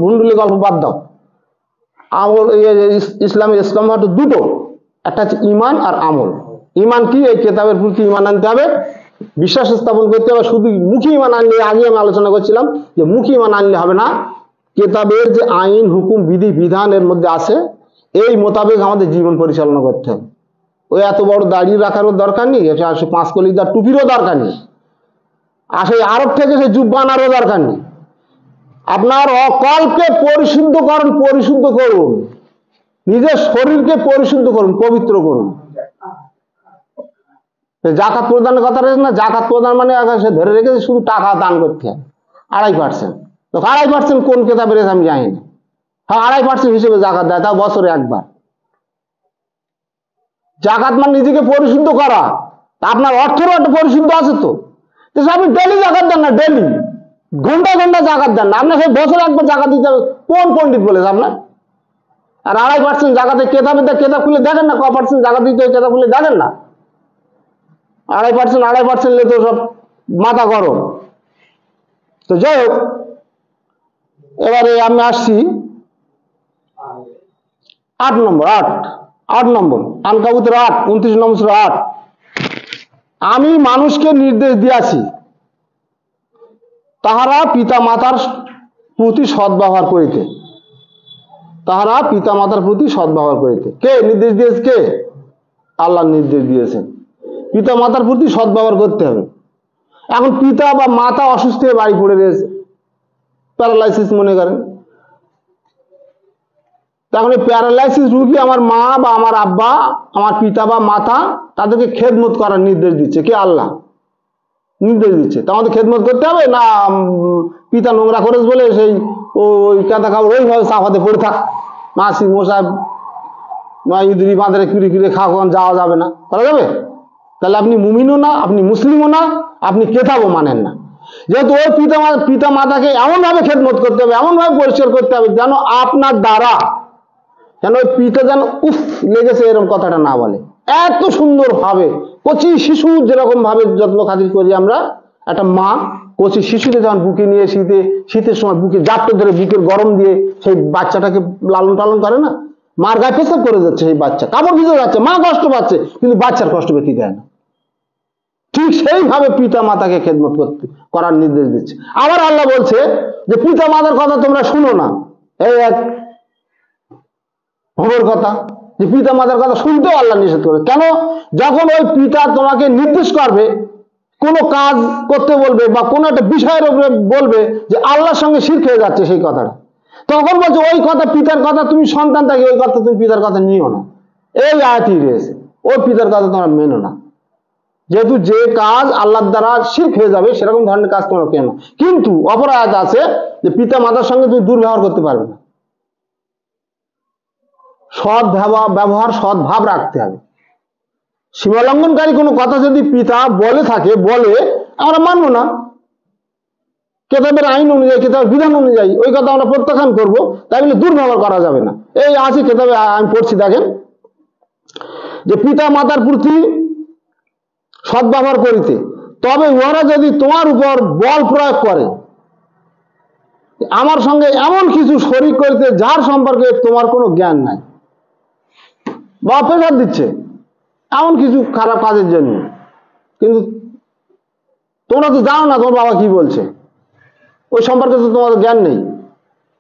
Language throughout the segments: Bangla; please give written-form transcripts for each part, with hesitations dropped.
ভুন্ডুলি গল্প বাদ দাও। আমল ইসলামের স্তম্ভ হচ্ছে দুটো, একটা হচ্ছে ইমান আর আমল। ইমান কি? এই কেতাবের প্রতি ইমান আনতে হবে, বিশ্বাস স্থাপন করতে হবে। শুধু মুখী ইমান আনলে, আগে আমি আলোচনা করছিলাম যে মুখী ইমান আনলে হবে না, কেতাবের যে আইন হুকুম বিধি বিধান এর মধ্যে আছে এই মোতাবেক আমাদের জীবন পরিচালনা করতে হবে। ওই এত বড় দাড়ি রাখারও দরকার নেই, 5 কলিজার টুপিরও দরকার নেই, আর সেই আরব থেকে সে জুব্বা আনারও দরকার নেই। আপনার অকলকে পরিশুদ্ধ করুন, নিজের শরীরকে পরিশুদ্ধ করুন, পবিত্র করুন। জাকাত প্রদানের কথা রয়েছে না, জাকাত প্রদান মানে সে ধরে রেখেছে শুধু টাকা দান করতে হবে 2.5%। তো 2.5% কোন কেতাবে রয়েছে আমি জানি না। হ্যাঁ, 2.5% হিসেবে জাকাত দেয়, তাও বছরে একবার। জাকাত মানে নিজেকে পরিশুদ্ধ করা। আপনার অর্থেরও একটা পরিশুদ্ধ আছে তো, আপনি ডেলি জাকাত দেন না, ডেলি ঘন্টা ঘন্টা জাকাত দেন না, আপনার সেই বছরে একবার জাকাত দিতে হবে। কোন পণ্ডিত বলেছে আপনার? আর 2.5% জাকাতে কেতাব খুলে দেখেন না, ক% জাকাত দিতে হয় কেতাব খুলে দেখেন না। 2.5% লে তো সব মাথা গরম। তো যাই হোক, এবারে আমি আসছি 8 নম্বর আনকাবুতের 29 নম্বর সূরা 8। আমি মানুষকে নির্দেশ দিয়াছি তাহারা পিতা মাতার প্রতি সদ্ব্যবহার করিতে। কে নির্দেশ দিয়েছে? কে? আল্লাহ নির্দেশ দিয়েছেন পিতা মাতার প্রতি সদ্ব্যবহার করতে হবে। এখন পিতা বা মাতা অসুস্থ হয়ে বাড়ি পড়ে রয়েছে, প্যারালাইসিস মনে করেন। তখন এই প্যারালাইসিস রুগী আমার মা বা আমার আব্বা, আমার পিতা বা মাতা, তাদেরকে খেদমত করার নির্দেশ দিচ্ছে কে? আল্লাহ নির্দেশ দিচ্ছে। তা আমাদের খেদমত করতে হবে না? পিতা নোংরা করেছে বলে সেই ওই কাঁথা কাপড় ওইভাবে চাপাতে পড়ে থাক, মাসি মশাই ইঁদুরি বাঁধরে কুড়ে খাওয়া যাওয়া যাবে না, করা যাবে? তাহলে আপনি মুমিনও না, আপনি মুসলিমও না, আপনি কেতাবও মানেন না। যেহেতু ওই পিতা মাতাকে এমনভাবে খেদমত করতে হবে, এমনভাবে পরিষ্কার করতে হবে যেন আপনার দ্বারা যেন ওই পিতা যেন উফ লেগেছে এরকম কথাটা না বলে। এত সুন্দর ভাবে কচি শিশু যেরকম ভাবে যত্ন খাতির করি আমরা, একটা মা কচি শিশুকে যখন বুকে নিয়ে শীতের সময় বুকে জাপটে ধরে বুকের গরম দিয়ে সেই বাচ্চাটাকে লালন পালন করে না, মার গায়ে পেশাব করে যাচ্ছে, সেই বাচ্চা কাপড় ভিজে যাচ্ছে, মা কষ্ট পাচ্ছে, কিন্তু বাচ্চার কষ্ট পেতে দেয় না। ঠিক সেইভাবে পিতা মাতাকে খেদমত করার নির্দেশ দিচ্ছে। আবার আল্লাহ বলছে যে পিতা মাতার কথা তোমরা শুনো না। এই এক ভোর কথা যে পিতা মাতার কথা শুনতেও আল্লাহ নিষেধ করে। কেন? যখন ওই পিতা তোমাকে নির্দেশ করবে, কোনো কাজ করতে বলবে বা কোনো একটা বিষয়ের উপরে বলবে যে আল্লাহর সঙ্গে শিরক হয়ে যাচ্ছে সেই কথাটা, তখন বলছে ওই কথা পিতার কথা তুমি সন্তান থাকি ওই কথা তুমি পিতার কথা নিও না। এই আয়াতই রয়েছে, ওই পিতার কথা তোমরা মেনো না। যেহেতু যে কাজ আল্লাহর দ্বারা শিরক হয়ে যাবে সেরকম ধরনের কাজ তোমরা কেন। কিন্তু অপর আয়াত আছে যে পিতা মাতার সঙ্গে তুমি দুর্ব্যবহার করতে পারবে না, সৎ ব্যবহার সৎ ভাব রাখতে হবে। সীমালঙ্ঘনকারী কোনো কথা যদি পিতা বলে থাকে, বলে আমরা মানবো না, কেতাবের আইন অনুযায়ী কেতাবের বিধান অনুযায়ী ওই কথা আমরা প্রত্যাখ্যান করবো, তাই বলে দুর্ব্যবহার করা যাবে না। এই আছে কেতাবে, আমি পড়ছি দেখেন যে পিতা মাতার প্রতি সদ্ব্যবহার করিতে, তবে উহারা যদি তোমার উপর বল প্রয়োগ করে, আমার সঙ্গে এমন কিছু শরীক করিতে যার সম্পর্কে তোমার কোনো জ্ঞান নাই, বা প্রেসার দিচ্ছে এমন কিছু খারাপ কাজের জন্য, কিন্তু তোমরা তো জানো না তোমার বাবা কি বলছে, ওই সম্পর্কে তো তোমার জ্ঞান নেই।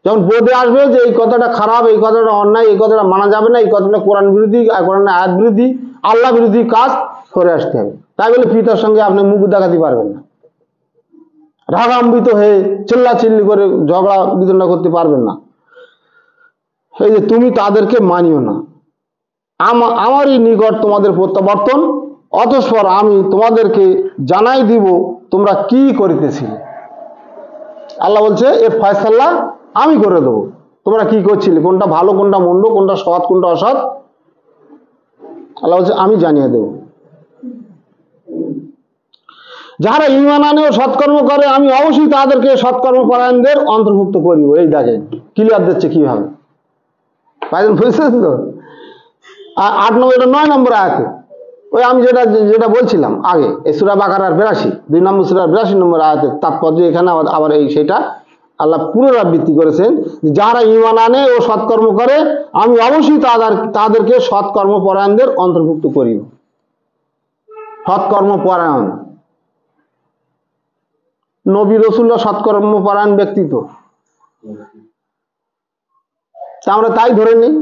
যখন বোধে আসবে যে এই কথাটা খারাপ, এই কথাটা অন্যায়, এই কথাটা মানা যাবে না, এই কথাটা কোরআন বিরোধী, কোরআনের আয়াত বিরোধী, আল্লাহ বিরোধী কাজ, সরে আসতে হবে। তাই বলে পিতার সঙ্গে আপনি মুখ দেখাতে পারবেন না, রাগান্বিত হয়ে চিল্লাচিল্লি করে ঝগড়া বিতণ্ডা করতে পারবেন না। এই যে তুমি তাদেরকে মানিও না, আমারই নিকট তোমাদের প্রত্যাবর্তন, অতঃপর আমি তোমাদেরকে জানাই দিব তোমরা কি করিতেছিলে। আল্লাহ বলছে এর ফয়সালা আমি করে দেবো, তোমরা কি করছিলে, কোনটা ভালো কোনটা মন্দ, কোনটা সৎ কোনটা অসৎ, আল্লাহ বলছে আমি জানিয়ে দেব। যারা ঈমান আনে ও সৎকর্ম করে আমি অবশ্যই তাদেরকে সৎকর্মপরায়ণদের অন্তর্ভুক্ত করিব। এই দেখেন ক্লিয়ার দিচ্ছে কিভাবে, বুঝছেন তো? 8 নম্বর, এটা 9 নম্বর আয়াতে, ওই আমি যেটা বলছিলাম আগে, এই সূরা বাকারার 82 নম্বর সূরার 82 নম্বর আয়াতের তাৎপর্য এখানে আবার এই সেটা আল্লাহ পুনরাবৃত্তি করেছেন, যারা ঈমান আনে ও সৎকর্ম করে আমি অবশ্যই তাদেরকে সৎকর্মপরায়ণদের অন্তর্ভুক্ত করিব। সৎকর্মপরায়ণ, নবী রাসূলরা সৎকর্মপরায়ণ ব্যক্তি তো, আমরা তাই ধরে নিই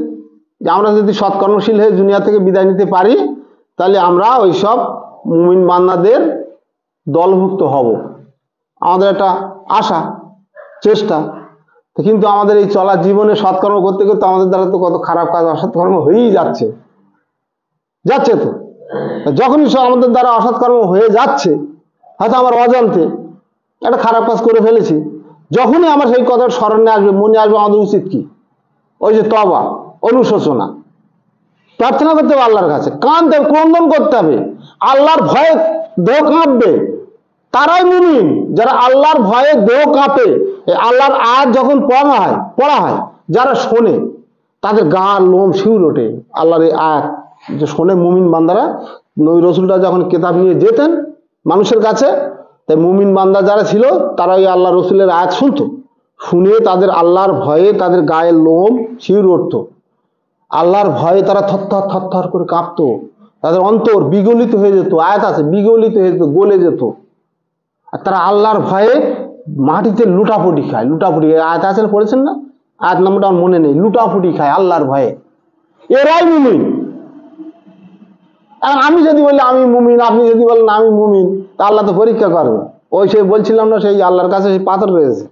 যে আমরা যদি সৎকর্মশীল হয়ে দুনিয়া থেকে বিদায় নিতে পারি তাহলে আমরা ওইসব মুমিন বান্দাদের দলভুক্ত হব, আমাদের একটা আশা চেষ্টা। কিন্তু আমাদের এই চলার জীবনে সৎকর্ম করতে করতে আমাদের দ্বারা তো কত খারাপ কাজ অসৎকর্ম হয়েই যাচ্ছে তো। যখনই আমাদের দ্বারা অসৎকর্ম হয়ে যাচ্ছে, হয়তো আমার অজান্তে একটা খারাপ কাজ করে ফেলেছি, যখনই আমার সেই কথার স্মরণে আসবে, মনে আসবে, আমাদের উচিত কি? ওই যে তওবা, অনুশোচনা, প্রার্থনা করতে হবে আল্লাহর কাছে, কাঁদতে হবে, ক্রন্দন করতে হবে, আল্লাহর ভয়ে দেহ কাঁপবে। তারাই মুমিন যারা আল্লাহর ভয়ে দেহ কাঁপে। আল্লাহর আয়াত যখন পড়া হয় যারা শোনে তাদের গা লোম শিউর ওঠে। আল্লাহর এই আয়াত যে শোনে মুমিন বান্দারা, নবী রাসূলরা যখন কিতাব নিয়ে যেতেন মানুষের কাছে, তাই মুমিন বান্দা যারা ছিল তারা ওই আল্লাহ রাসূলের আয়াত শুনতো, শুনে তাদের আল্লাহর ভয়ে তাদের গায়ের লোম শিউর উঠত, আল্লাহর ভয়ে তারা থরথর করে কাঁপতো, তাদের অন্তর বিগলিত হয়ে যেত। আয়াত আছে, বিগলিত হয়ে যেত, গলে যেত। আর তারা আল্লাহর ভয়ে মাটিতে লুটাপুটি খায়। আয়াত আছে, পড়েছেন না? আয়াত নামটা আমার মনে নেই। লুটাপুটি খায় আল্লাহর ভয়ে, এরাই মুমিন। এখন আমি যদি বলি আমি মুমিন, আপনি যদি বলেন আমি মুমিন, তা আল্লাহ তো পরীক্ষা করবে। ওই সেই বলছিলাম না, সেই আল্লাহর কাছে সেই পাথর রয়েছে,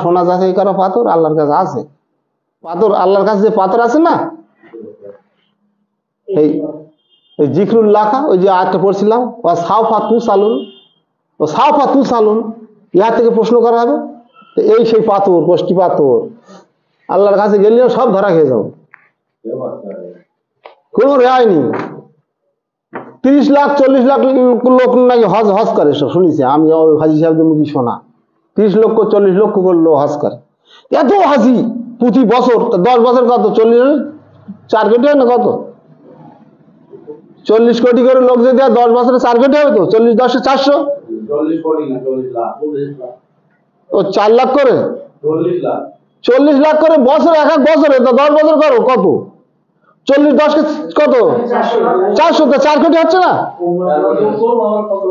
সোনা যাচাই করা পাথর আল্লাহর কাছে আছে। পাথর আল্লাহর কাছে যে পাথর আছে না, এই জিকরুল লাখা, ওই যে আয়াতটা পড়ছিলাম, ও সাউফা তু সালুন, ইহা থেকে প্রশ্ন করা হবে। এই সেই পাথর, কষ্টি পাথর, আল্লাহর কাছে গেলেও সব ধরা খেয়ে যাবো, কোনো রেহাই নেই। 30 লাখ 40 লাখ লোক নাকি হজ করে, সব শুনেছি আমি, হাজি সাহেবদের মুখে শোনা। 30 লক্ষ 40 লক্ষ করলো হজ করে। এত হাজি প্রতি বছর, 10 বছর কত, 4 কোটি হয় না, কত 40 কোটি করে লোক যদি 10 বছরে 4 কোটি হবে তো, 40 10 400, 4 লাখ করে, 40 লাখ করে বছর, এক বছরে 10 বছর করো কত, 40 10 কত 400, তো 4 কোটি হচ্ছে না?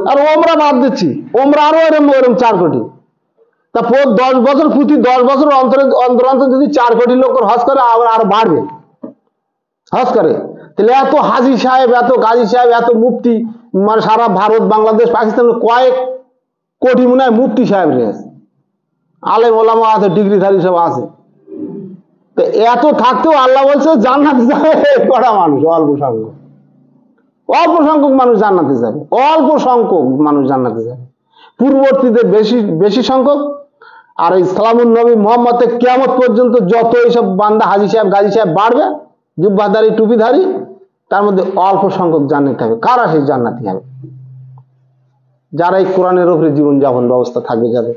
আর ওমরা বাদ দিচ্ছি, ওমরা আরো এরম 4 কোটি। তা 10 বছর, প্রতি 10 বছর অন্তর যদি 4 কোটি লোক হজ করে, আরো বাড়বে হজ করে। তাহলে এত হাজি সাহেব, এত গাজী সাহেব, এত মুফতি, মানে সারা ভারত বাংলাদেশ পাকিস্তান কয়েক কোটি মনে হয় মুফতি সাহেব রয়েছে, আলেম ওলামা আছে, ডিগ্রিধারী সব আছে। তো এত থাকতেও আল্লাহ বলছে জান্নাতে যাবে কটা মানুষ, অল্প সংখ্যক মানুষ জান্নাতে যাবে, অল্প সংখ্যক মানুষ জান্নাতে যাবে, পূর্ববর্তীদের বেশি সংখ্যক। আর ইসলামুন নবী মুহাম্মদ কিয়ামত পর্যন্ত যত এইসব বান্দা হাজি সাহেব গাজী সাহেব বাড়বে, জুব্বাধারী টুপিধারী, তার মধ্যে অল্প সংখ্যক জান্নাতি হবে। কারা সেই জান্নাতি হবে? যারা এই কোরআনের উপরে জীবনযাপন ব্যবস্থা থাকবে, যাদের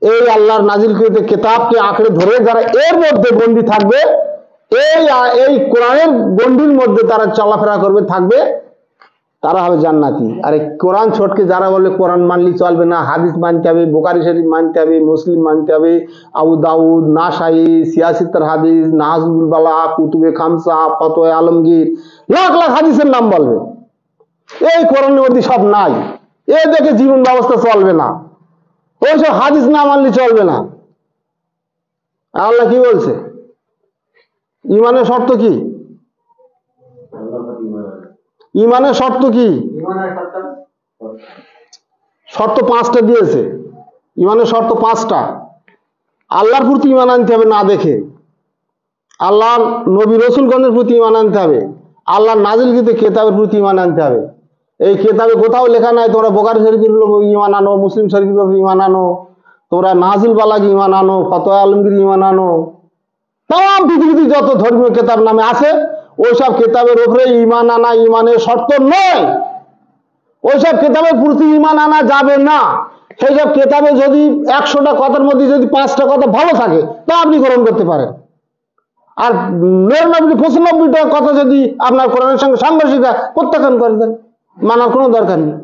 এই আল্লাহর নাজিলকৃত কিতাবকে আঁকড়ে ধরে যারা এর মধ্যে বন্দী থাকবে, এই কোরআনের গণ্ডির মধ্যে তারা চলাফেরা করবে, থাকবে, তারা হবে জান্নাতি। আর এই কোরআন ছোটকে যারা বলে কোরআন মানলি চলবে না, হাদিস মানতে হবে, বুখারী শরীফ মানতে হবে, মুসলিম মানতে হবে, আবু দাউদ, নাসাই, সিয়াসিত্তার হাদিস, নাজমুল বালা, কুতুবে খামসা, ফতোয়া আলমগীর, লাখ লাখ হাদিসের নাম বলবে, এই কোরআনের মধ্যে সব নাই, এ দেখে জীবন ব্যবস্থা চলবে না, ওইসব হাদিস না মানলে চলবে না। আল্লাহ কি বলছে? ইমানের শর্ত কি? ইমানের শর্ত কি? শর্ত 5টা দিয়েছে। ইমানের শর্ত 5টা। আল্লাহর প্রতি ইমান আনতে হবে না দেখে, আল্লাহর নবী রাসূলগণের প্রতি ইমান আনতে হবে, আল্লাহর নাজিলকৃত কিতাবের প্রতি ইমান আনতে হবে। এই কিতাবে কোথাও লেখা নাই তোমরা বুখারী শরীফের উপর ইমান আনো, মুসলিম শরীফের উপর ইমান আনো, তোমরা নাজুল বালাগি ইমান আনো, ফতোয়া আলমগীর ইমান আনো, তাম পৃথিবীতে যত ধর্মীয় কিতাব নামে আছে ওইসব কিতাবের উপরে ইমান আনা ইমানের শর্ত নয়। ওইসব কিতাবের প্রতি ইমান আনা যাবে না। সেই সব কিতাবে যদি 100টা কথার মধ্যে যদি 5টা কথা ভালো থাকে তা আপনি গ্রহণ করতে পারেন, আর 99-95টা কথা যদি আপনার কোরআনের সঙ্গে সাংঘর্ষিক প্রত্যাখ্যান করে দেন, মানার কোনো দরকার নেই।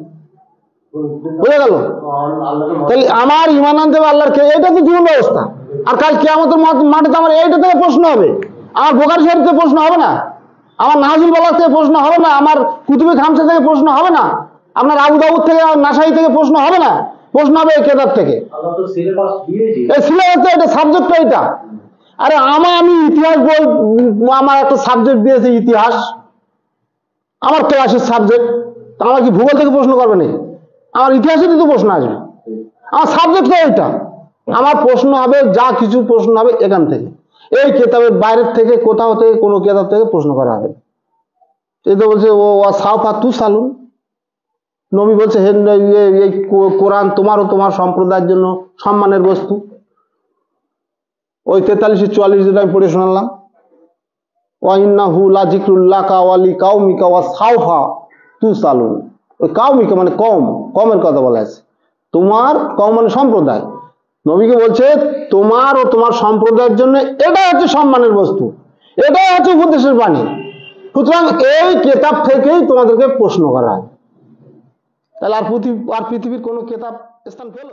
বুঝে গেল? তাহলে আমার ইমান আনতে হবে আল্লাহর এটা তো জীবন ব্যবস্থা। আর কাল কিয়ামতের মাঠে তো আমার এইটা থেকে প্রশ্ন হবে, আমার বোখারী শরীফ থেকে প্রশ্ন হবে না, আমার নাহজুল বালাগ থেকে প্রশ্ন হবে না, আমার কুতুবে খামসা থেকে প্রশ্ন হবে না, আপনার আবু দাউদ থেকে নাসাই থেকে প্রশ্ন হবে না, প্রশ্ন হবে এই কেতাব থেকে। এই সিলেবাস, এটা সাবজেক্ট এটা। আরে আমি ইতিহাস বই, আমার একটা সাবজেক্ট দিয়েছে ইতিহাস, আমার ক্লাসের সাবজেক্ট। আমার কি ভূগোল থেকে প্রশ্ন করবে না? আমার ইতিহাসে তো প্রশ্ন আসবে, আমার সাবজেক্ট তো এটা। আমার প্রশ্ন হবে, যা কিছু প্রশ্ন হবে এখান থেকে, এই কেতাবের বাইরের থেকে কোথাও থেকে কোনো কেতাব থেকে প্রশ্ন করা হবে। এই তো বলছে ও সাউফা তু সালুন, নবী বলছে হে এই কোরআন তোমার ও তোমার সম্প্রদায়ের জন্য সম্মানের বস্তু। ওই 43-44 যেটা আমি পড়ে শোনালাম, ওয়াইন্নাহু লাযিকরুল্লাকা ওয়া লিকাউমিকা ওয়া সাউফা তুসালুন। ওই কাউমিকা মানে কমের কথা বলা আছে, তোমার কম মানে সম্প্রদায়। নবীকে বলছে তোমার ও তোমার সম্প্রদায়ের জন্য এটা হচ্ছে সম্মানের বস্তু, এটাই হচ্ছে উপদেশের বাণী। সুতরাং এই কেতাব থেকেই তোমাদেরকে প্রশ্ন করা হয়। তাহলে আর পৃথিবীর কোনো কেতাব স্থান পেল?